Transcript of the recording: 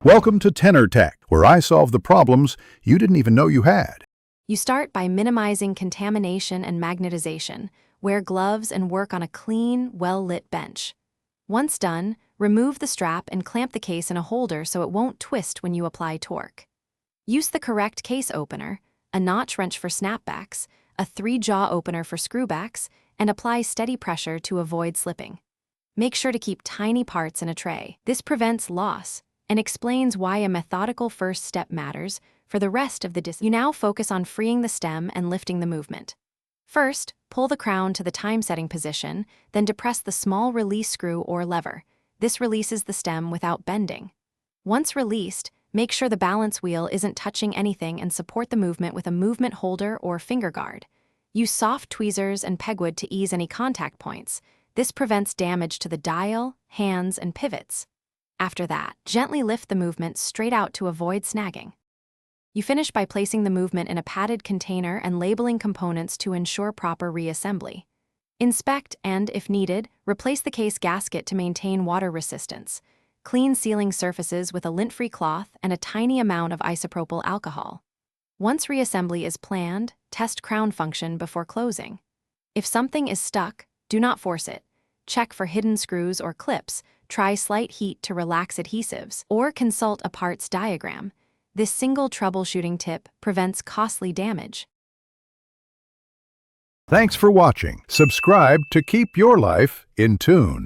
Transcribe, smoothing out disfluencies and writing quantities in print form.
Welcome to Tenor Tech, where I solve the problems you didn't even know you had. You start by minimizing contamination and magnetization. Wear gloves and work on a clean, well-lit bench. Once done, remove the strap and clamp the case in a holder so it won't twist when you apply torque. Use the correct case opener, a notch wrench for snapbacks, a 3-jaw opener for screwbacks, and apply steady pressure to avoid slipping. Make sure to keep tiny parts in a tray. This prevents loss and explains why a methodical first step matters for the rest of the You now focus on freeing the stem and lifting the movement. First, pull the crown to the time-setting position, then depress the small release screw or lever. This releases the stem without bending. Once released, make sure the balance wheel isn't touching anything and support the movement with a movement holder or finger guard. Use soft tweezers and pegwood to ease any contact points. This prevents damage to the dial, hands, and pivots. After that, gently lift the movement straight out to avoid snagging. You finish by placing the movement in a padded container and labeling components to ensure proper reassembly. Inspect and, if needed, replace the case gasket to maintain water resistance. Clean sealing surfaces with a lint-free cloth and a tiny amount of isopropyl alcohol. Once reassembly is planned, test crown function before closing. If something is stuck, do not force it. Check for hidden screws or clips, try slight heat to relax adhesives, or consult a parts diagram. This single troubleshooting tip prevents costly damage. Thanks for watching. Subscribe to keep your life in tune.